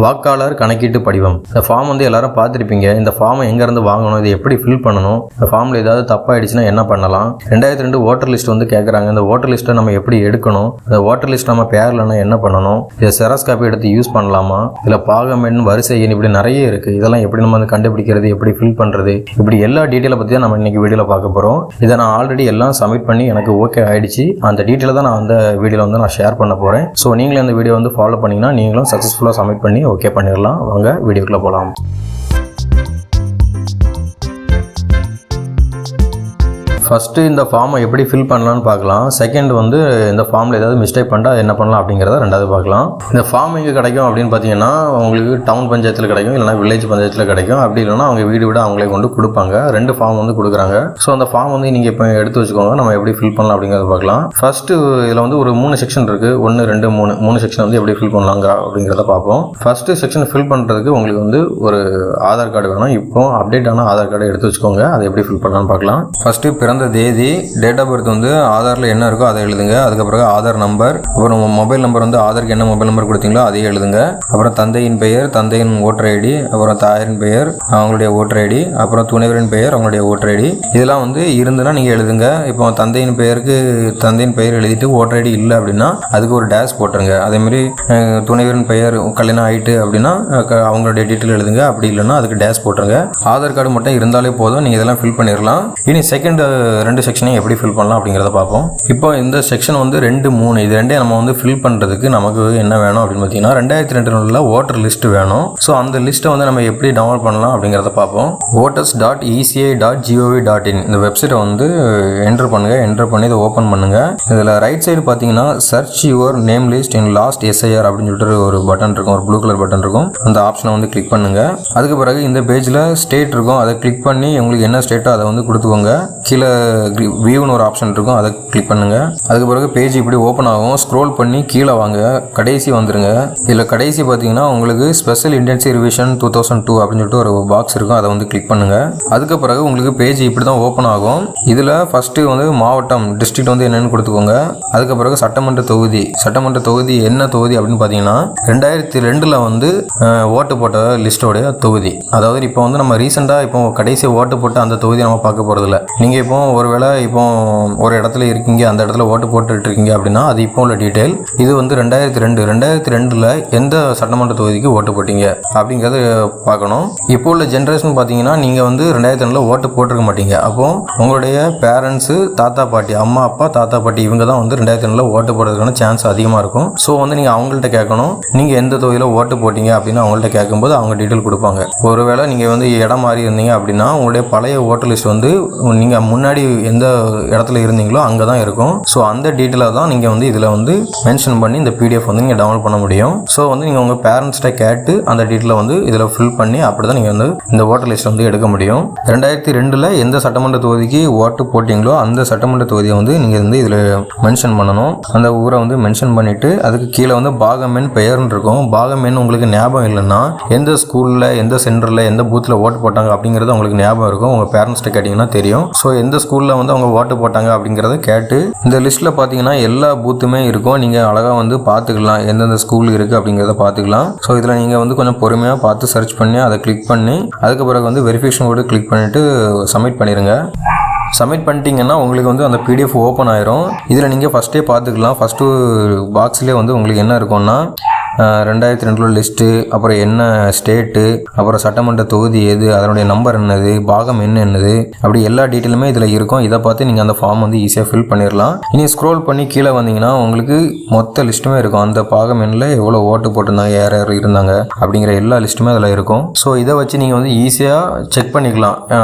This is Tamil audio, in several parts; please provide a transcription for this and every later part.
வாக்காளர் கணக்கீட்டு படிவம். இந்த ஃபார்ம் வந்து எல்லாரும் பார்த்துருப்பீங்க. இந்த ஃபார்மை எங்கேருந்து வாங்கணும், இது எப்படி ஃபில் பண்ணணும், இந்த ஃபார்மில் ஏதாவது தப்பாயிடுச்சுன்னா என்ன பண்ணலாம், 2002 ஓட்டர் லிஸ்ட் வந்து கேட்குறாங்க. இந்த ஓட்டர் லிஸ்ட்டை நம்ம எப்படி எடுக்கணும், இந்த ஓட்டர் லிஸ்ட் நம்ம பேர்லன்னா என்ன பண்ணணும், இதை செராஸ் காப்பி எடுத்து யூஸ் பண்ணலாமா, இதில் பாகம் எண், வரிசை எண் இப்படி நிறைய இருக்குது. இதெல்லாம் எப்படி நம்ம வந்து கண்டுபிடிக்கிறது, எப்படி ஃபில் பண்ணுறது, இப்படி எல்லா டீட்டெயிலை பற்றி தான் நம்ம இன்றைக்கி வீடியோவில் பார்க்க போகிறோம். இதை நான் ஆல்ரெடி எல்லாம் சப்மிட் பண்ணி எனக்கு ஓகே ஆகிடுச்சு. அந்த டீட்டெயிலை தான் நான் அந்த வீடியோவில் வந்து நான் ஷேர் பண்ண போகிறேன். ஸோ நீங்களும் இந்த வீடியோ வந்து ஃபாலோ பண்ணிங்கன்னா நீங்களும் சக்ஸஸ்ஃபுல்லாக சப்மிட் பண்ணி ஓகே பண்ணிடலாம். வாங்க வீடியோக்குள்ளே போகலாம். ஃபஸ்ட்டு இந்த ஃபார்மை எப்படி ஃபில் பண்ணலான்னு பார்க்கலாம். செகண்ட் வந்து இந்த ஃபார்மில் ஏதாவது மிஸ்டேக் பண்ணிட்டா என்ன பண்ணலாம் அப்படிங்கிறத ரெண்டாவது பார்க்கலாம். இந்த ஃபார்ம் எங்கே கிடைக்கும் அப்படின்னு பார்த்தீங்கன்னா உங்களுக்கு டவுன் பஞ்சாயத்தில் கிடைக்கும், இல்லைனா வில்லேஜ் பஞ்சாயத்தில் கிடைக்கும். அப்படி இல்லைனா அவங்க வீடு விட அவங்களே கொண்டு கொடுப்பாங்க. 2 ஃபார்ம் வந்து கொடுக்குறாங்க. ஸோ அந்த ஃபார்ம் வந்து நீங்கள் இப்போ எடுத்து வச்சுக்கோங்க. நம்ம எப்படி ஃபில் பண்ணலாம் அப்படிங்கிறத பார்க்கலாம். ஃபஸ்ட்டு இதில் வந்து ஒரு 3 செக்ஷன் இருக்குது. 1, 2, 3 செக்ஷன் வந்து எப்படி ஃபில் பண்ணலாங்க அப்படிங்கிறத பார்ப்போம். ஃபஸ்ட்டு செக்ஷன் ஃபில் பண்ணுறதுக்கு உங்களுக்கு வந்து ஒரு ஆதார் கார்டு வேணும். இப்போ அப்டேட் ஆன ஆதார் கார்டை எடுத்து வச்சுக்கோங்க. அதை எப்படி ஃபில் பண்ணலான்னு பார்க்கலாம். ஃபஸ்ட்டு பிறந்த தேதி, டேட் ஆஃப் பர்த் வந்து ஆதாரில் என்ன இருக்கோ அதை எழுதுங்க. அதுக்கப்புறம் ஆதார் நம்பர், அப்புறம் மொபைல் நம்பர் வந்து ஆதாருக்கு என்ன மொபைல் நம்பர் கொடுத்தீங்களோ அதையே எழுதுங்க. அப்புறம் தந்தையின் பெயர், தந்தையின் ஓட்டர் ஐடி, அப்புறம் தாயாரின் பெயர் அவங்களுடைய ஓட்டர் ஐடி, அப்புறம் துணைவரின் பெயர் அவங்களுடைய ஓட்டர் ஐடி. இதெல்லாம் வந்து இருந்துன்னா நீங்கள் எழுதுங்க. இப்போ தந்தையின் பெயருக்கு தந்தையின் பெயர் எழுதிட்டு ஓட்டர் ஐடி இல்லை அப்படின்னா அதுக்கு ஒரு டேஷ் போட்டுருங்க. அதேமாதிரி துணைவரின் பெயர் கல்யாணம் ஆகிட்டு அப்படின்னா அவங்களுடைய டீட்டெயில் எழுதுங்க. அப்படி இல்லைன்னா அதுக்கு டேஷ் போட்டுருங்க. ஆதார் கார்டு மட்டும் இருந்தாலே போதும், நீங்கள் இதெல்லாம் ஃபில் பண்ணிடலாம். இனி செகண்ட் 2 செக்ஷனையும் எப்படி ஃபில் பண்ணலாம் அப்படிங்கிறத பார்ப்போம். இப்போ இந்த செக்ஷன் வந்து 2, 3 இது ரெண்டே நம்ம வந்து ஃபில் பண்ணுறதுக்கு நமக்கு என்ன வேணும் அப்படின்னு பார்த்தீங்கன்னா 2002 ஓட்டர் லிஸ்ட் வேணும். ஸோ அந்த லிஸ்ட்டை வந்து நம்ம எப்படி டவுன்லோட் பண்ணலாம் அப்படிங்கிறத பார்ப்போம். voters.eci.gov.in இந்த வெப்சைட்டை வந்து என்டர் பண்ணுங்கள். என்டர் பண்ணி இதை ஓப்பன் பண்ணுங்கள். இதில் ரைட் சைடு பார்த்தீங்கன்னா search your name list in last SIR அப்படின்னு சொல்லிட்டு ஒரு பட்டன் இருக்கும், ஒரு ப்ளூ கலர் பட்டன் இருக்கும். அந்த ஆப்ஷனை வந்து கிளிக் பண்ணுங்கள். அதுக்கு பிறகு இந்த பேஜில் ஸ்டேட் இருக்கும், அதை கிளிக் பண்ணி உங்களுக்கு என்ன ஸ்டேட்டோ அதை வந்து கொடுத்துக்கோங்க. கீழே வியூன்னு ஒரு ஆப்ஷன் இருக்கும், அதை கிளிக் பண்ணுங்க. அதுக்கு பிறகு பேஜ் இப்படி ஓப்பன் ஆகும். ஸ்க்ரோல் பண்ணி கீழே வாங்க, கடைசி வந்துருங்க. இதில் கடைசி பார்த்தீங்கன்னா உங்களுக்கு ஸ்பெஷல் இன்டென்சிவ் ரிவிஷன் 2002 அப்படின்னு சொல்லிட்டு ஒரு பாக்ஸ் இருக்கும், அதை வந்து கிளிக் பண்ணுங்க. அதுக்கு பிறகு உங்களுக்கு பேஜ் இப்படி தான் ஓப்பன் ஆகும். இதில் ஃபர்ஸ்ட் வந்து மாவட்டம், டிஸ்ட்ரிக்ட் வந்து என்னன்னு கொடுத்துக்கோங்க. அதுக்கு பிறகு சட்டமன்ற தொகுதி, சட்டமன்ற தொகுதி என்ன தொகுதி அப்படின்னு பார்த்தீங்கன்னா 2002 வந்து ஓட்டு போட்ட லிஸ்டோடைய தொகுதி. அதாவது இப்போ வந்து நம்ம ரீசெண்டாக இப்போ கடைசி ஓட்டு போட்ட அந்த தொகுதி நம்ம பார்க்க போகிறதில்ல. நீங்கள் இப்போ ஒருவேளை இப்போ ஒரு இடத்துல இருக்கீங்க, அந்த இடத்துல ஓட்டு போட்டுட்டு இருக்கீங்க அப்படின்னா அது இப்போ உள்ள டீட்டெயில். இது வந்து 2002 எந்த சட்டமன்ற தொகுதிக்கு ஓட்டு போட்டீங்க அப்படிங்கிறத பார்க்கணும். இப்போ உள்ள ஜென்ரேஷன் பார்த்தீங்கன்னா நீங்கள் வந்து 2002 ஓட்டு போட்டிருக்க மாட்டீங்க. அப்போ உங்களுடைய பேரண்ட்ஸு, தாத்தா பாட்டி, அம்மா அப்பா, தாத்தா பாட்டி இவங்க தான் வந்து 2002 ஓட்டு போடுறதுக்கான சான்ஸ் அதிகமாக இருக்கும். ஸோ வந்து நீங்கள் அவங்கள்ட்ட கேட்கணும், நீங்கள் எந்த தொகுதியில் ஓட்டு போட்டீங்க அப்படின்னு அவங்கள்ட்ட கேட்கும்போது அவங்க டீட்டெயில் கொடுப்பாங்க. ஒருவேளை நீங்கள் வந்து இடம் மாறி இருந்தீங்க அப்படின்னா உங்களுடைய பழைய ஓட்டர் லிஸ்ட் வந்து நீங்கள் முன்னாடி எந்த இடத்துல இருந்தீங்களோ அங்கே தான் இருக்கும். ஸோ அந்த டீட்டெயிலாக தான் நீங்கள் வந்து இதில் வந்து மென்ஷன் பண்ணி இந்த PDF வந்து நீங்கள் டவுன்லோட் பண்ண முடியும். ஸோ வந்து நீங்கள் உங்கள் பேரண்ட்ஸ்கிட்ட கேட்டு அந்த டீட்டெயிலை வந்து இதில் ஃபில் பண்ணி அப்படி தான் நீங்கள் வந்து இந்த ஓட்டர் லிஸ்ட் வந்து எடுக்க முடியும். 2002 எந்த சட்டமன்ற தொகுதிக்கு ஓட்டு போட்டிங்களோ அந்த சட்டமன்ற தொகுதியை வந்து நீங்கள் வந்து இதில் மென்ஷன் பண்ணணும். அந்த ஊரை வந்து மென்ஷன் பண்ணிவிட்டு அதுக்கு கீழே வந்து பாகமெண் பெயர்னு இருக்கும். பாகமெண் உங்களுக்கு ஞாபகம் இல்லைன்னா எந்த ஸ்கூலில், எந்த சென்டரில், எந்த பூத்தில் ஓட்டு போட்டாங்க அப்படிங்கிறது உங்களுக்கு ஞாபகம் இருக்கும். உங்கள் பேரண்ட்ஸ்கிட்ட கேட்டிங்கன்னா தெரியும். ஸோ எந்த ஸ்கூலில் வந்து அவங்க ஓட்டு போட்டாங்க அப்படிங்கிறத கேட்டு இந்த லிஸ்ட்டில் பார்த்தீங்கன்னா எல்லா பூத்துமே இருக்கும். நீங்கள் அழகாக வந்து பார்த்துக்கலாம் எந்தெந்த ஸ்கூல் இருக்குது அப்படிங்கிறத பார்த்துக்கலாம். ஸோ இதில் நீங்கள் வந்து கொஞ்சம் பொறுமையாக பார்த்து சர்ச் பண்ணி அதை கிளிக் பண்ணி அதுக்கு பிறகு வந்து வெரிஃபிகேஷன் கோடு கிளிக் பண்ணிவிட்டு சப்மிட் பண்ணிடுங்க. சப்மிட் பண்ணிட்டீங்கன்னா உங்களுக்கு வந்து அந்த PDF ஓப்பன் ஆயிரும். இதில் நீங்கள் ஃபஸ்ட்டே பார்த்துக்கலாம். ஃபஸ்ட்டு பாக்ஸ்லேயே வந்து உங்களுக்கு என்ன இருக்கும்னா 2002 லிஸ்ட்டு, அப்புறம் என்ன ஸ்டேட்டு, அப்புறம் சட்டமன்ற தொகுதி எது, அதனுடைய நம்பர் என்னது, பாகம் என்னது, அப்படி எல்லா டீட்டெயிலுமே இதில் இருக்கும். இதை பார்த்து நீங்கள் அந்த ஃபார்ம் வந்து ஈஸியாக ஃபில் பண்ணிடலாம். இனி ஸ்க்ரோல் பண்ணி கீழே வந்தீங்கன்னா உங்களுக்கு மொத்த லிஸ்ட்டுமே இருக்கும். அந்த பாகம் எண்ணில் எவ்வளோ ஓட்டு போட்டிருந்தாங்க, யார் யார் இருந்தாங்க அப்படிங்கிற எல்லா லிஸ்ட்டுமே அதில் இருக்கும். ஸோ இதை வச்சு நீங்கள் வந்து ஈஸியாக செக் பண்ணிக்கலாம்.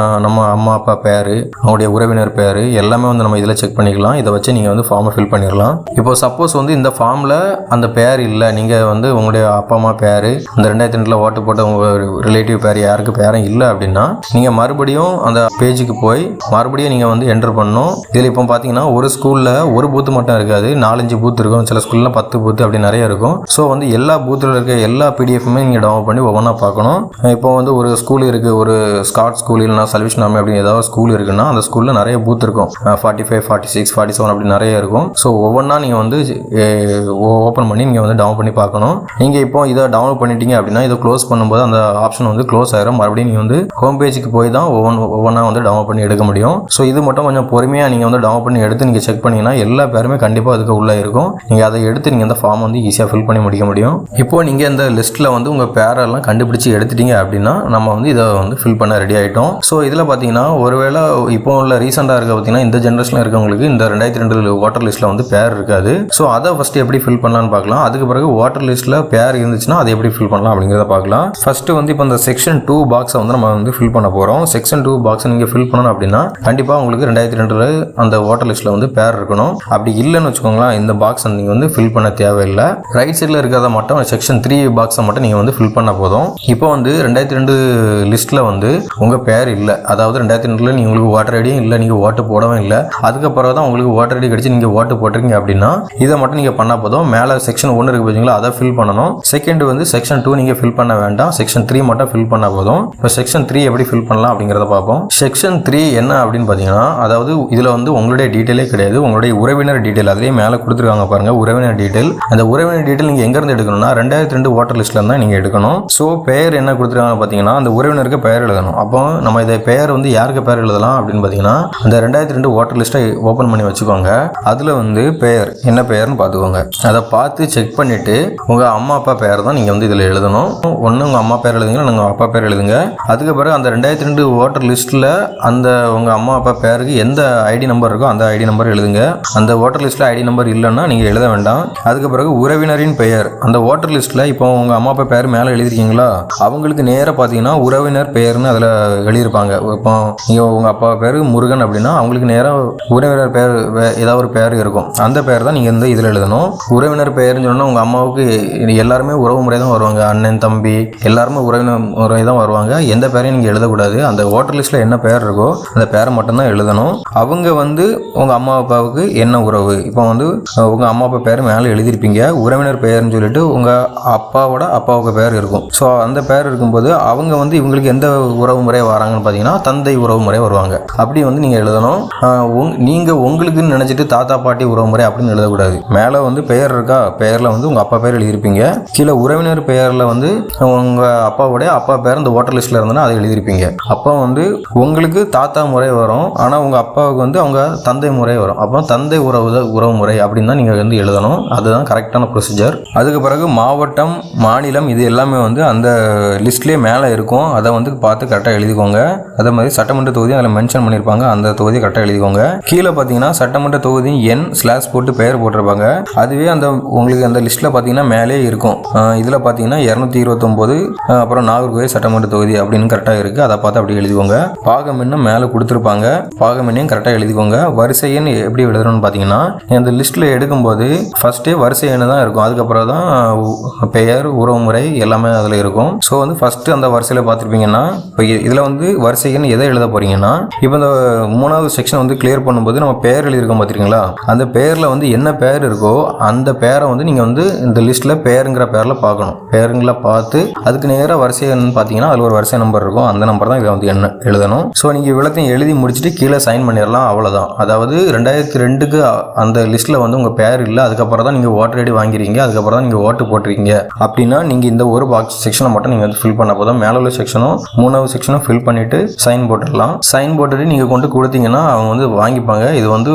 நம்ம அம்மா அப்பா பேர், அவங்களுடைய உறவினர் பேர் எல்லாமே வந்து நம்ம இதில் செக் பண்ணிக்கலாம். இதை வச்சு நீங்கள் வந்து ஃபார்மை ஃபில் பண்ணிடலாம். இப்போ சப்போஸ் வந்து இந்த ஃபார்மில் அந்த பேர் இல்லை, நீங்கள் வந்து உங்களுடைய அப்பா அம்மா பேர், இந்த 2002 ஓட்டு போட்ட உங்கள் ரிலேட்டிவ் பேர் யாருக்கு பேரும் இல்லை அப்படின்னா நீங்கள் மறுபடியும் அந்த பேஜுக்கு போய் மறுபடியும் நீங்கள் வந்து என்டர் பண்ணணும். இதில் இப்போ பார்த்தீங்கன்னா ஒரு ஸ்கூலில் ஒரு பூத்து மட்டும் இருக்காது, 4-5 பூத்து இருக்கும். சில ஸ்கூலில் 10 பூத்து அப்படி நிறைய இருக்கும். ஸோ வந்து எல்லா பூத்தில் இருக்க எல்லா PDFமே நீங்கள் டவுன்லோட் பண்ணி ஒவ்வொன்றா பார்க்கணும். இப்போ வந்து ஒரு ஸ்கூல் இருக்குது, ஒரு ஸ்காட் ஸ்கூல் இல்லைனா சல்வேஷன் ஆர்மி அப்படின்னு ஏதாவது ஸ்கூல் இருக்குன்னா அந்த ஸ்கூலில் நிறைய பூத் இருக்கும். 45, 46, 47 அப்படி நிறைய இருக்கும். ஸோ ஒவ்வொன்றா நீங்கள் வந்து ஓப்பன் பண்ணி நீங்கள் வந்து டவுன் பண்ணி பார்க்கணும். எடுக்கணும். நீங்கள் இப்போ இதை டவுன்லோட் பண்ணிட்டீங்க அப்படின்னா இதை க்ளோஸ் பண்ணும்போது அந்த ஆப்ஷன் வந்து க்ளோஸ் ஆயிரும். மறுபடியும் நீங்கள் வந்து ஹோம் பேஜுக்கு போய் தான் ஒவ்வொன்றா வந்து டவுன்லோட் பண்ணி எடுக்க முடியும். ஸோ இது மட்டும் கொஞ்சம் பொறுமையாக நீங்கள் வந்து டவுன்லோட் பண்ணி எடுத்து நீங்கள் செக் பண்ணிங்கன்னா எல்லா பேருமே கண்டிப்பாக அதுக்கு உள்ளே இருக்கும். நீங்கள் அதை எடுத்து நீங்கள் இந்த ஃபார்ம் வந்து ஈஸியாக ஃபில் பண்ணி முடிக்க முடியும். இப்போ நீங்கள் இந்த லிஸ்ட்டில் வந்து உங்கள் பேரெல்லாம் கண்டுபிடிச்சி எடுத்துட்டீங்க அப்படின்னா நம்ம வந்து இதை வந்து ஃபில் பண்ண ரெடி ஆகிட்டோம். ஸோ இதில் பார்த்தீங்கன்னா ஒருவேளை இப்போ உள்ள ரீசெண்டாக இருக்க பார்த்தீங்கன்னா இந்த ஜென்ரேஷனில் இருக்கவங்களுக்கு இந்த 2002 வாட்டர் லிஸ்ட்டில் வந்து பேர் இருக்காது. ஸோ அதை ஃபஸ்ட்டு எப்படி ஃபில் பண்ணலான்னு பார்க்கலாம். அதுக்கு பிறகு வாட்டர் லிஸ்ட்டில் பேர் இருந்துச்சுன்னா அதை எப்படி ஃபில் பண்ணலாம் அப்படிங்கிறத பார்க்கலாம். ஃபஸ்ட்டு வந்து இப்போ இந்த செக்ஷன் 2 பாக்ஸை வந்து நம்ம வந்து ஃபில் பண்ண போகிறோம். செக்ஷன் 2 பாக்ஸை நீங்கள் ஃபில் பண்ணணும் அப்படின்னா கண்டிப்பாக உங்களுக்கு 2002 அந்த வாட்டர் லிஸ்ட்டில் வந்து பேர் இருக்கணும். அப்படி இல்லைன்னு வச்சுக்கோங்களேன், இந்த பாக்ஸ் நீங்கள் வந்து ஃபில் பண்ண தேவையில்லை. ரைட் சைடில் இருக்கிறத மட்டும் செக்ஷன் 3 பாக்ஸை மட்டும் நீங்கள் வந்து ஃபில் பண்ண போதும். இப்போ வந்து 2002 லிஸ்ட்டில் வந்து உங்கள் பேர் இல்லை, அதாவது 2002 நீங்கள் உங்களுக்கு ஓட்டர் ஐடியும் இல்லை, நீங்கள் ஓட்டு போடவும் இல்லை. அதுக்கப்புறம் தான் உங்களுக்கு ஓட்டர் ஐடி கிடச்சி நீங்கள் ஓட்டு போட்டிருக்கீங்க அப்படின்னா இதை மட்டும் நீங்கள் பண்ணால் போதும். மேலே செக்ஷன் 1 இருக்குது பார்த்தீங்களா, அதை ஃபில் பண்ணணும். செகண்ட் வந்து செக்ஷன் 2 நீங்கள் ஃபில் பண்ண வேண்டாம், செக்ஷன் 3 மட்டும் ஃபில் பண்ணால் போதும். இப்போ செக்ஷன் 3 எப்படி ஃபில் பண்ணலாம் அப்படிங்கிறத பார்ப்போம். செக்ஷன் 3 என்ன அப்படின்னு பார்த்தீங்கன்னா, அதாவது இதில் வந்து உங்களுடைய டீட்டெயிலே கிடையாது, உங்களுடைய உறவினர் டீட்டெயில் அதிலேயே மேலே கொடுத்துருக்காங்க பாருங்க, உறவினர் டீட்டெயில். அந்த உறவினர் டீட்டெயில் நீங்கள் எங்கேருந்து எடுக்கணும்னா 2002 வாட்டர் லிஸ்ட்டில் தான் நீங்கள் எடுக்கணும். ஸோ பெயர் என்ன கொடுத்துருக்காங்க பார்த்தீங்கன்னா, அந்த உறவினருக்கு பெயர் எழுதணும். அப்போ நம்ம இதை பெயர் வந்து யாருக்கு பெயர் எழுதலாம் அப்படின்னு பார்த்தீங்கன்னா, அந்த 2002 வாட்டர் லிஸ்ட்டை ஓப்பன் பண்ணி வச்சுக்கோங்க. அதில் வந்து பெயர் என்ன பெயர்னு பார்த்துக்கோங்க. அதை பார்த்து செக் பண்ணிவிட்டு உங்கள் அம்மா அப்பா பெயர் தான் நீங்கள் வந்து இதில் எழுதணும். ஒன்று உங்கள் அம்மா பெயர் எழுதுங்க, உங்கள் அப்பா பெயர் எழுதுங்க. அதுக்கு பிறகு அந்த 2002 வாட்டர் லிஸ்ட்டில் அந்த உங்கள் அம்மா அப்பா பேருக்கு எந்த ஐடி நம்பர் இருக்கோ அந்த ஐடி நம்பர் எழுதுங்க. அந்த வாட்டர் லிஸ்ட்டில் ஐடி நம்பர் இல்லைன்னா நீங்கள் எழுத வேண்டாம். அதுக்கு பிறகு உறவினரின் பெயர், அந்த வாட்டர் லிஸ்ட்டில் இப்போ உங்கள் அம்மா அப்பா பேர் மேலே எழுதிருக்கீங்களா, அவங்களுக்கு நேராக பார்த்தீங்கன்னா உறவினர் பெயர்னு அதில் எழுதியிருப்பாங்க. இப்போ நீங்கள் உங்கள் அப்பா பேர் முருகன் அப்படின்னா அவங்களுக்கு நேராக உறவினர் பெயர் ஏதாவது ஒரு பெயர் இருக்கும், அந்த பெயர் தான் நீங்கள் வந்து இதில் எழுதணும். உறவினர் பெயர்னு சொன்னால் உங்கள் அம்மாவுக்கு எல்லாருமே உறவு முறை தான் வருவாங்க, அண்ணன் தம்பி எல்லாருமே உறவினர் முறை தான் வருவாங்க. எந்த பெயரையும் நீங்கள் எழுதக்கூடாது. அந்த வாட்டர் லிஸ்ட்டில் என்ன பெயர் இருக்கோ அந்த பெயரை மட்டும்தான் எழுதணும். அவங்க வந்து உங்கள் அம்மா அப்பாவுக்கு என்ன உறவு, இப்போ வந்து உங்கள் அம்மா அப்பா பேர் மேலே எழுதியிருப்பீங்க, உறவினர் பெயர்னு சொல்லிட்டு உங்கள் அப்பாவுக்கு பேர் இருக்கும். ஸோ அந்த பேர் இருக்கும்போது அவங்க வந்து இவங்களுக்கு எந்த உறவு முறை வராங்கன்னு பார்த்தீங்கன்னா தந்தை உறவு முறை வருவாங்க. அப்படி வந்து நீங்கள் எழுதணும். நீங்கள் உங்களுக்குன்னு நினச்சிட்டு தாத்தா பாட்டி உறவு முறை அப்படின்னு எழுதக்கூடாது. மேலே வந்து பெயர் இருக்கா, பெயரில் வந்து உங்கள் அப்பா பேர் எழுதியிருப்பீங்க, கீழே உறவினர் பெயரில் வந்து உங்கள் அப்பாவுடைய அப்பா பேர் இந்த வாட்டர் லிஸ்ட்டில் இருந்ததுன்னா அதை எழுதியிருப்பீங்க. அப்போ வந்து உங்களுக்கு தாத்தா முறை வரும், ஆனால் உங்கள் அப்பாவுக்கு வந்து அவங்க தந்தை முறை வரும். அப்போ தந்தை உறவு முறை அப்படின்னு தான் நீங்கள் வந்து எழுதணும். அதுதான் கரெக்டான ப்ரொசீஜர். அதுக்கு பிறகு மாவட்டம், மாநிலம் இது எல்லாமே வந்து அந்த லிஸ்ட்லேயே மேலே இருக்கும். அதை வந்து பார்த்து கரெக்டாக எழுதிக்கோங்க. அதே மாதிரி சட்டமன்ற தொகுதி அதில் மென்ஷன் பண்ணியிருப்பாங்க, அந்த தொகுதியை கரெக்டாக எழுதிக்கோங்க. கீழே பார்த்தீங்கன்னா சட்டமன்ற தொகுதி எண் ஸ்லாஷ் போட்டு பெயர் போட்டிருப்பாங்க. அதுவே அந்த உங்களுக்கு அந்த லிஸ்ட்டில் பார்த்தீங்கன்னா மேலே இருக்கும். இதில் பார்த்தீங்கன்னா 229 அப்புறம் நாகர்கோவில் சட்டமன்ற தொகுதி அப்படின்னு கரெக்டாக இருக்குது. அதை பார்த்து அப்படி எழுதிக்கோங்க. பாகம் எண்ணும் மேலே கொடுத்துருப்பாங்க, பாகம் எண்ணையும் கரெக்டாக எழுதிக்கோங்க. வரிசை எண் எப்படி எழுதுறோன்னு பார்த்தீங்கன்னா, அந்த லிஸ்ட்டில் எடுக்கும்போது ஃபஸ்ட்டே வரிசை எண்ணு தான் இருக்கும், அதுக்கப்புறம் தான் பெயர் உறவு முறை எல்லாமே அதில் இருக்கும். ஸோ வந்து ஃபஸ்ட்டு அந்த வரிசையில் பார்த்துருப்பீங்கன்னா இப்போ இதில் வந்து வரிசை எண் எதை எழுத போகிறீங்கன்னா, இப்போ இந்த 3வது செக்ஷன் வந்து கிளியர் பண்ணும்போது நம்ம பெயர் எழுதியிருக்கோம் பார்த்துருக்கீங்களா, அந்த பெயரில் வந்து என்ன பெயர் இருக்கோ அந்த பெயரை வந்து நீங்கள் வந்து இந்த லிஸ்ட்டில் பெயருங்கிற பெயரில் பார்க்கணும். பெயருங்களை பார்த்து அதுக்கு நேராக வரிசை எண் பார்த்தீங்கன்னா அதில் ஒரு வரிசை நம்பர் இருக்கும், அந்த நம்பர் தான் இதை வந்து என்ன எழுதணும். ஸோ நீங்கள் இவ்வளோத்தையும் எழுதி முடிச்சுட்டு கீழே சைன் பண்ணிடலாம், அவ்வளோதான். அதாவது 2002க்கு அந்த லிஸ்ட்டில் வந்து உங்கள் பெயர் இல்லை, அதுக்கப்புறம் தான் நீங்கள் ஓட்டர் ஐடி வாங்கிறீங்க, அதுக்கப்புறம் தான் நீங்கள் ஓட்டு போட்டிருக்கீங்க அப்படின்னா நீங்கள் இந்த ஒரு பாக்ஸ் செக்ஷனை மட்டும் நீங்கள் வந்து ஃபில் பண்ண போதும். மேலே உள்ள செக்ஷனும் 3வது செக்ஷனும் ஃபில் பண்ணிவிட்டு சைன் போட்டுடலாம். சைன் போட்டுட்டு நீங்கள் கொண்டு கொடுத்தீங்கன்னா அவங்க வந்து வாங்கிப்பாங்க. இது வந்து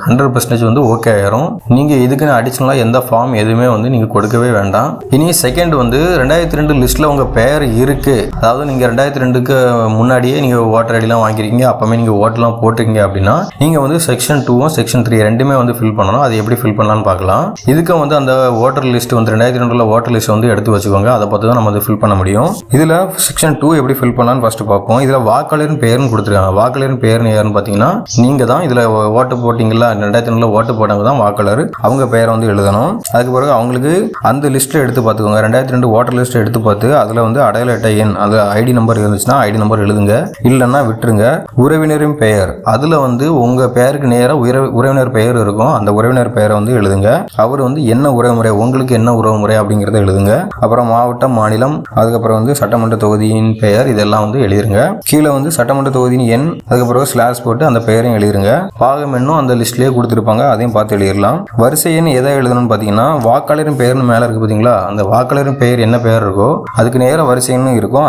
100% வந்து ஓகே ஆயிரும். நீங்கள் இதுக்குன்னு அடிஷனலாக எந்த ஃபார்ம் எதுவுமே வந்து நீங்கள் கொடுக்கவே வேண்டாம். இனி செகண்ட் வந்து 2002 லிஸ்ட்டில் உங்கள் பெயர் இருக்குது, அதாவது நீங்கள் 2002க்கு முன்னாடியே நீங்கள் ஓட்டர் ஐடிலாம் வாங்கிருக்கீங்க, அப்போமே நீங்கள் ஓட்டெலாம் போட்டிருக்கீங்க அப்படின்னா நீங்கள் வந்து செக்ஷன் 2ம் செக்ஷன் 3 ரெண்டுமே வந்து ஃபில் பண்ணணும். அது எப்படி ஃபில் பண்ணலான்னு பார்க்கலாம். இதுக்கும் வந்து அந்த ஓட்டர் லிஸ்ட் வந்து 2002 ஓட்டர் லிஸ்ட் வந்து எடுத்து வச்சுக்கோங்க. அதை பார்த்து தான் நம்ம வந்து ஃபில் பண்ண முடியும். இதில் செக்ஷன் 2 எப்படி ஃபில் பண்ணலான்னு ஃபஸ்ட்டு பார்ப்போம். இதில் வாக்காளரின் பெயர்னு கொடுத்துருக்காங்க. வாக்காளரின் பெயர்னு யாருன்னு பார்த்தீங்கன்னா நீங்கள் தான். இதில் ஓட்டு போட்டிங்களா, 2002 ஓட்டு போட்டவங்க தான் வாக்காளர், அவங்க பெயரை வந்து எழுதணும். அதுக்கு பிறகு அவங்களுக்கு அந்த லிஸ்ட்டில் எடுத்து பார்த்துக்கோங்க. 2002 ஓட்டர் லிஸ்ட் எடுத்து பார்த்து அதில் வந்து அடையாள அட்டை எண், அது ஐடி நம்பர் இருந்துச்சுன்னா ஐடி நம்பர் எழுதுங்க, இல்லைன்னா விட்டுருங்க. உறவினரின் பெயர், அதில் வந்து உங்கள் பெயருக்கு நேராக உறவினர் பெயர் இருக்கும், அந்த உறவினர் பெயரை வந்து எழுதுங்க. அவர் வந்து என்ன உறவு முறை, உங்களுக்கு என்ன உறவு முறை அப்படிங்கிறத எழுதுங்க. அப்புறம் மாவட்டம், மாநிலம், அதுக்கப்புறம் வந்து சட்டமன்ற தொகுதியின் பெயர், இதெல்லாம் வந்து எழுதிருங்க. கீழே வந்து சட்டமன்ற தொகுதியின் எண், அதுக்கப்புறம் ஸ்லாஷ் போட்டு அந்த பெயரையும் எழுதிருங்க. பாகம் எண்ணும் அந்த லிஸ்ட்லேயே கொடுத்துருப்பாங்க, அதையும் பார்த்து எழுதிடலாம். வரிசை எண் எதை எழுதணும்னு பார்த்தீங்கன்னா, வாக்காளரின் பெயர்னு மேலே இருக்குது பார்த்தீங்களா, அந்த வாக்காளரின் பெயர் என்ன பெயர் இருக்கோ அதுக்கு நேர வரிசைன்னு இருக்கும்.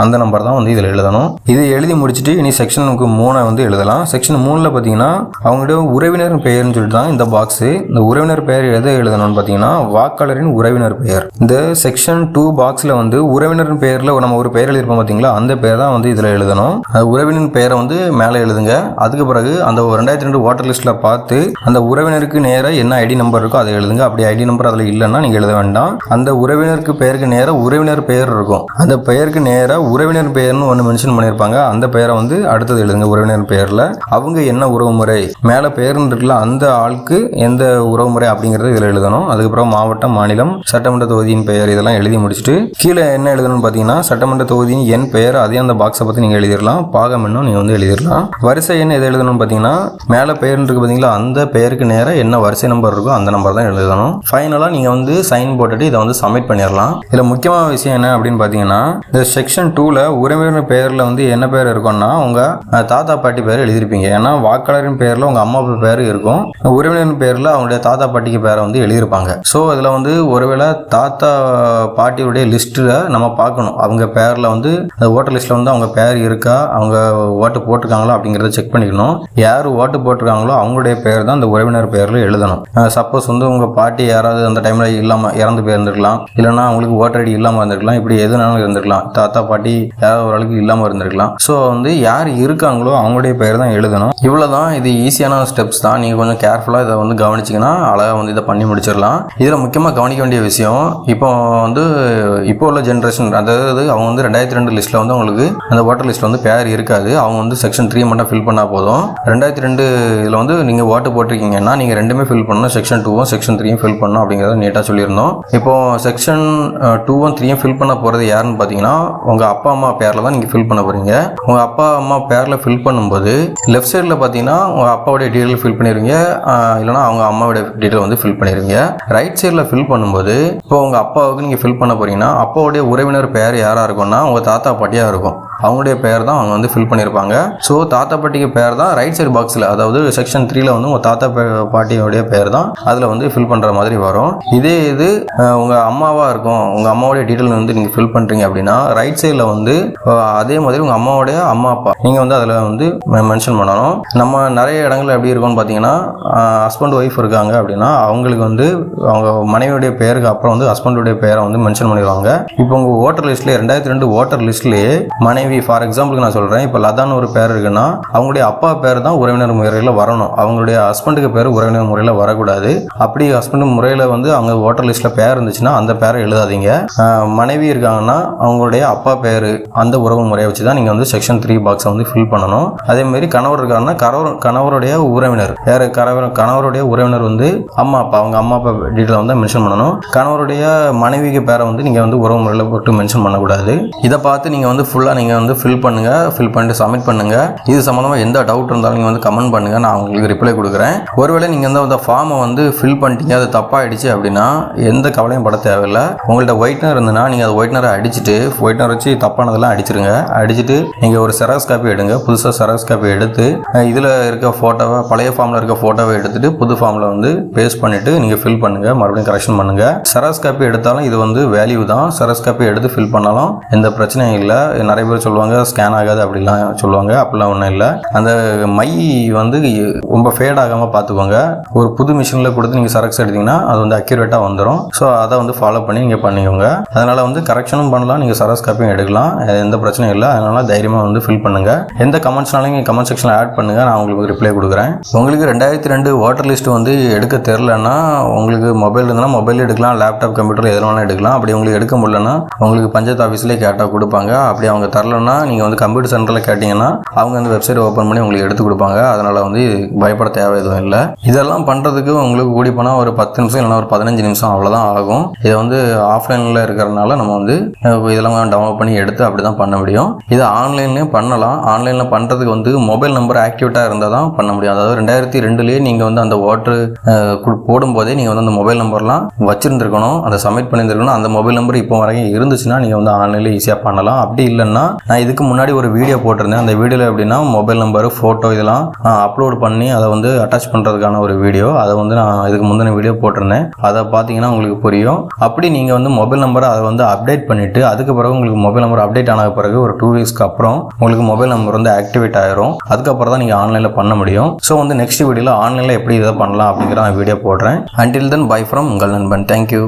அந்த நம்பர் தான் வந்து இதில் எழுதணும். இது எழுதி முடிச்சுட்டு இனி செக்ஷனுக்கு 3 வந்து எழுதலாம். செக்ஷன் 3ல் பார்த்தீங்கன்னா அவங்களுடைய உறவினரின் பெயர்னு சொல்லிட்டு தான் இந்த பாக்ஸு. இந்த உறவினர் பெயர் எதை எழுதணும்னு பார்த்தீங்கன்னா வாக்காளரின் உறவினர் பெயர். இந்த செக்ஷன் 2 பாக்ஸில் வந்து உறவினரின் பெயரில் நம்ம ஒரு பெயர் எழுதிருப்போம் பார்த்தீங்களா, அந்த பெயர் தான் வந்து இதில் எழுதணும். அது உறவினரின் பெயரை வந்து மேலே எழுதுங்க. அதுக்கு பிறகு அந்த 2002 வாட்டர் லிஸ்ட்டில் பார்த்து அந்த உறவினருக்கு நேராக என்ன ஐடி நம்பர் இருக்கோ அதை எழுதுங்க. அப்படி ஐடி நம்பர் அதில் இல்லைன்னா நீங்கள் எழுத வேண்டாம். அந்த உறவினருக்கு பெயருக்கு நேராக உறவினர் பெயர் இருக்கும். அந்த பெயருக்கு நேராக உறவினர் பெயர்னு ஒன்று மென்ஷன் பண்ணியிருப்பாங்க. அந்த பெயரை வந்து அடுத்தது எழுதுங்க. உறவினர் பெயரில் அவங்க என்ன உறவுமுறை மேலே பெயர்னு இருக்குல்ல, அந்த ஆளுக்கு எந்த உறவுமுறை அப்படிங்கிறத இதில் எழுதணும். அதுக்கப்புறம் மாவட்டம், மாநிலம், சட்டமன்ற தொகுதியின் பெயர் இதெல்லாம் எழுதி முடிச்சுட்டு கீழே என்ன எழுதணும்னு பார்த்தீங்கன்னா சட்டமன்ற தொகுதியின் எண் பெயர் அதே அந்த பாக்ஸை பற்றி நீங்கள் எழுதிடலாம். பாகம் இன்னும் நீங்கள் வந்து எழுதிடலாம். வரிசை எண் எதை எழுதணும்னு பார்த்தீங்கன்னா மேலே பெயர் இருக்கு பார்த்தீங்களா, அந்த பெயருக்கு நேராக என்ன வரிசை நம்பர் இருக்கோ அந்த நம்பர் தான் எழுதணும். ஃபைனலாக நீங்கள் வந்து சைன் போட்டுட்டு இதை வந்து சப்மிட் பண்ணிடலாம். இதில் முக்கியமான விஷயம் என்ன அப்படின்னு பார்த்தீங்கன்னா இந்த செக்ஷன் 2ல் உறவினர் பெயரில் வந்து என்ன பேர் இருக்கும்னா உங்கள் தாத்தா பாட்டி பேர் எழுதியிருப்பீங்க. ஏன்னா வாக்காளரின் பெயரில் உங்கள் அம்மா அப்பா பேர் இருக்கும். உறவினரின் பேரில் அவங்களுடைய தாத்தா பாட்டிக்கு பேரை வந்து எழுதியிருப்பாங்க. ஸோ இதில் வந்து ஒருவேளை தாத்தா பாட்டியுடைய லிஸ்ட்டில் நம்ம பார்க்கணும். அவங்க பேரில் வந்து அந்த ஓட்டர் லிஸ்ட்டில் வந்து அவங்க பேர் இருக்கா, அவங்க ஓட்டு போட்டிருக்காங்களா அப்படிங்கிறத செக் பண்ணிக்கணும். யார் ஓட்டு போட்டிருக்காங்களோ அவங்களுடைய பேர் தான் அந்த உறவினர் பேரில் எழுதணும். சப்போஸ் வந்து உங்கள் பாட்டி யாராவது அந்த டைமில் இல்லாமல் இறந்து போயிருந்துருக்கலாம், இல்லைனா அவங்களுக்கு ஓட்டர் ஐடி இல்லாமல் இருந்திருக்கலாம். இப்படி எதுனாலும் இருந்திருக்கலாம். தாத்தா பாட்டி யாராவது ஒரு ஆளுக்கு இல்லாமல் இருந்திருக்கலாம். ஸோ வந்து யார் இருக்காங்களோ அவங்களுடைய பேர் தான் எழுதணும். இவ்வளோதான். இது ஈஸியான ஸ்டெப்ஸ் தான். நீங்கள் கொஞ்சம் கேர்ஃபுல்லாக இதை வந்து கவனிச்சிங்கன்னா அழகாக வந்து இதை பண்ணி முடிச்சிடலாம். இதில் முக்கியமாக கவனிக்க வேண்டிய விஷயம், இப்போ உள்ள ஜென்ரேஷன், அதாவது அவங்க வந்து 2002 லிஸ்ட்டில் வந்து அவங்களுக்கு அந்த ஓட்டர் லிஸ்ட்டில் வந்து பேர் இருக்காது. அவங்க வந்து செக்ஷன் 3 மட்டும் ஃபில் பண்ணால் போதும். 2002 இதில் வந்து நீங்கள் ஓட்டு போட்டிருக்கீங்கன்னா நீங்கள் ரெண்டுமே ஃபில் பண்ணணும். செக்ஷன் 2வும் செக்ஷன் 3யும் ஃபில் பண்ணணும் அப்படிங்கிறத நீட்டாக சொல்லியிருந்தோம். இப்போ செக்ஷன் 2வும் 3யும் ஃபில் பண்ண போகிறது யாருன்னு பார்த்தீங்கன்னா உங்கள் அப்பா அம்மா பேரில் தான் நீங்கள் ஃபில் பண்ண போகிறீங்க. உங்கள் அப்பா அம்மா பேரில் ஃபில் பண்ணும்போது லெஃப்ட் சைடில் பார்த்தீங்கன்னா உங்கள் அப்பாவுடைய டீட்டெயில் ஃபில் பண்ணிடுவீங்க, இல்லைனா அவங்க அம்மாவுடைய டீட்டெயில் வந்து ஃபில் பண்ணிடுவீங்க. ரைட் சைடில் ஃபில் பண்ணும்போது இப்போ உங்கள் அப்பாவுக்கு நீங்கள் ஃபில் பண்ண போகிறீங்கன்னா அப்பாவுடைய உறவினர் பேர் யாராக இருக்கும்னா உங்கள் தாத்தா பாட்டியாக இருக்கும். அவங்களுடைய பேர் தான் அவங்க வந்து ஃபில் பண்ணியிருப்பாங்க. ஸோ தாத்தா பாட்டிக்கு பேர் தான் ரைட் சைடு பாக்ஸில், அதாவது செக்ஷன் 3ல் வந்து உங்கள் தாத்தா பாட்டியோடைய பேர் தான் அதில் வந்து ஃபில் பண்ணுற மாதிரி வரும். இதே இது உங்கள் அம்மாவாக இருக்கும், உங்கள் அம்மாவுடைய டீட்டெயில் வந்து நீங்கள் ஃபில் பண்ணுறீங்க அப்படின்னா ரைட் சைடில் வந்து அதே மாதிரி உங்கள் அம்மாவுடைய அம்மா அப்பா நீங்கள் வந்து அதில் வந்து மென்ஷன் பண்ணணும். நம்ம நிறைய இடங்கள் எப்படி இருக்கும்னு பார்த்தீங்கன்னா ஹஸ்பண்ட் ஒய்ஃப் இருக்காங்க அப்படின்னா அவங்களுக்கு வந்து அவங்க மனைவியுடைய பேருக்கு அப்புறம் வந்து ஹஸ்பண்டுடைய பேரை வந்து மென்ஷன் பண்ணிடுவாங்க. இப்போ உங்கள் ஓட்டர் லிஸ்ட்லேயே 2002 ஓட்டர் லிஸ்ட்லேயே மனைவி, ஃபார் எக்ஸாம்பிளுக்கு நான் சொல்கிறேன், இப்போ லதான்னு ஒரு பேர் இருக்குன்னா அவங்களுடைய அப்பா பேர் தான் உறவினர் முறையில் வரணும். அவங்களுடைய ஹஸ்பண்டுக்கு பேர் உறவினர் முறையில் வரக்கூடாது. அப்படி ஹஸ்பண்ட் முறையில் வந்து அவங்க ஓட்டர் லிஸ்ட்டில் பேர் இருந்துச்சுன்னா அந்த பேரை எழுதாதீங்க. மனைவி இருக்காங்கன்னா அவங்களுடைய அப்பா பேர் அந்த உறவு முறையை வச்சு தான் நீங்கள் வந்து செக்ஷன் 3 பாக்ஸை வந்து ஃபில் பண்ணணும். அதேமாதிரி கணவர் இருக்காங்கன்னா கணவருடைய உறவினர் யார், கணவருடைய உறவினர் வந்து அம்மா அப்பா, அவங்க அம்மா அப்பா டீட்டெயில் வந்து மென்ஷன் பண்ணணும். கணவருடைய மனைவிக்கு பேரை வந்து நீங்கள் வந்து உறவு முறையில் போட்டு மென்ஷன் பண்ணக்கூடாது. இதை பார்த்து நீங்கள் வந்து ஃபுல்லாக நீங்கள் வந்து ஃபில் பண்ணிட்டு சப்மிட் பண்ணுங்கள். இது சம்மந்தமாக எந்த டவுட் இருந்தாலும் நீங்கள் வந்து கமெண்ட் பண்ணுங்கள், நான் உங்களுக்கு ரிப்ளை கொடுக்குறேன். ஒருவேளை நீங்கள் வந்து அந்த ஃபார்மை வந்து ஃபில் பண்ணிட்டீங்க, அது தப்பாகிடுச்சு அப்படின்னா எந்த கவலையும் பட தேவையில்லை. உங்கள்கிட்ட ஒயிட்னர் இருந்ததுன்னா நீங்கள் அது ஒயிட்னரை அடிச்சுட்டு ஒயிட்னர் வச்சு தப்பானதெல்லாம் அடிச்சிருங்க. அடிச்சுட்டு நீங்கள் ஒரு செராக்ஸ் காப்பி எடுங்க. புதுசாக செராக்ஸ் காப்பி எடுத்து இதில் இருக்க ஃபோட்டோவை, பழைய ஃபார்மில் இருக்க ஃபோட்டோவை எடுத்துட்டு புது ஃபார்மில் வந்து பேஸ்ட் பண்ணிவிட்டு நீங்கள் ஃபில் பண்ணுங்கள், மறுபடியும் கரெக்ஷன் பண்ணுங்கள். செராக்ஸ் காப்பி எடுத்தாலும் இது வந்து வேல்யூ தான். செராக்ஸ் காப்பி எடுத்து ஃபில் பண்ணாலும் எந்த பிரச்சனையும் இல்லை. நிறைய பேர் சொல்லுவாங்க ஸ்கேன் ஆகாது அப்படிலாம் சொல்லுவாங்க. அப்படிலாம் ஒன்றும் இல்லை. அந்த மை வந்து ரொம்ப ஃபேட் ஆகாமல் பார்த்துக்கோங்க. ஒரு புது மிஷினில் கொடுத்து நீங்கள் செராக்ஸ் எடுத்தீங்கன்னா அது வந்து அக்யூரேட்டாக வந்துடும். ஸோ அதை வந்து ஃபாலோ பண்ணி நீங்கள் பண்ணிக்கோங்க. அதனால் வந்து கரெக்ஷனும் பண்ணலாம், நீங்கள் செராக்ஸ் காப்பியும் எடுக்கலாம், எந்த பிரச்சனையும் இல்லை. அதனால் தைரியமாக வந்து ஃபில் பண்ணுங்கள். எந்த கமெண்ட்ஸ்னாலும் நீங்கள் கமெண்ட் செக்ஷனில் ஆட் பண்ணுங்கள், நான் உங்களுக்கு ரிப்ளை கொடுக்குறேன். உங்களுக்கு 2002 வாட்டர் லிஸ்ட் வந்து எடுக்க தெரிலன்னா உங்களுக்கு மொபைல் இருந்ததுன்னா மொபைல் எடுக்கலாம், லேப்டாப், கம்ப்யூட்டர் எதில் வேணாலும் எடுக்கலாம். அப்படி உங்களுக்கு எடுக்க முடியலன்னா உங்களுக்கு பஞ்சாயத்து ஆஃபீஸ்லேயே கேட்டால் கொடுப்பாங்க. அப்படி அவங்க தரலன்னா நீங்கள் வந்து கம்ப்யூட்டர் சென்டரில் கேட்டிங்கன்னா அவங்க வந்து வெப்சைட் ஓப்பன் பண்ணி உங்களுக்கு எடுத்து கொடுப்பாங்க. அதனால் வந்து பயப்பட தேவை எதுவும் இல்லை. இதெல்லாம் பண்ணுறதுக்கு உங்களுக்கு கூடி போனால் ஒரு 10 நிமிஷம் இல்லைனா ஒரு 15 நிமிஷம் அவ்வளோதான் ஆகும். இதை வந்து ஆஃப்லைனில் இருக்கிறதுனால நம்ம வந்து இதெல்லாம் டவுன்லோட் பண்ணி எடுத்து அப்படி தான் பண்ண முடியும். இதை ஆன்லைன்லேயும் பண்ணலாம். ஆன்லைனில் பண்ணுறதுக்கு வந்து மொபைல் நம்பர் ஆக்டிவேட்டாக இருந்தால் தான் பண்ண முடியும். அதாவது 2002லேயே நீங்கள் வந்து அந்த ஓட்டர் போடும்போதே நீங்கள் வந்து அந்த மொபைல் நம்பர்லாம் வச்சுருந்துருக்கணும், அதை சப்மிட் பண்ணியிருந்துருக்கணும். அந்த மொபைல் நம்பர் இப்போ வரைக்கும் இருந்துச்சுன்னா நீங்கள் வந்து ஆன்லைனில் ஈஸியாக பண்ணலாம். அப்படி இல்லைன்னா நான் இதுக்கு முன்னாடி ஒரு வீடியோ போட்டிருந்தேன். அந்த வீடியோவில் எப்படின்னா மொபைல் நம்பரு, ஃபோட்டோ இதெல்லாம் அப்லோட் பண்ணி அதை வந்து அட்டாச் பண்ணுறதுக்கான ஒரு வீடியோ, அதை வந்து நான் இதுக்கு முந்தின வீடியோ போட்டிருந்தேன். அதை பார்த்து பார்த்தீங்கன்னா உங்களுக்கு புரியும். அப்படி நீங்கள் வந்து மொபைல் நம்பரை அதை வந்து அப்டேட் பண்ணிவிட்டு அதுக்கு பிறகு உங்களுக்கு மொபைல் நம்பர் அப்டேட் ஆன பிறகு ஒரு 2 வீக்ஸ்க்கு அப்புறம் உங்களுக்கு மொபைல் நம்பர் வந்து ஆக்டிவேட் ஆயிரும். அதுக்கப்புறம் தான் நீங்கள் ஆன்லைனில் பண்ண முடியும். ஸோ வந்து நெக்ஸ்ட் வீடியோவில் ஆன்லைனில் எப்படி இதை பண்ணலாம் அப்படிங்கிற நான் வீடியோ போடுறேன். Until then, bye from உங்கள் நண்பன். தேங்க்யூ.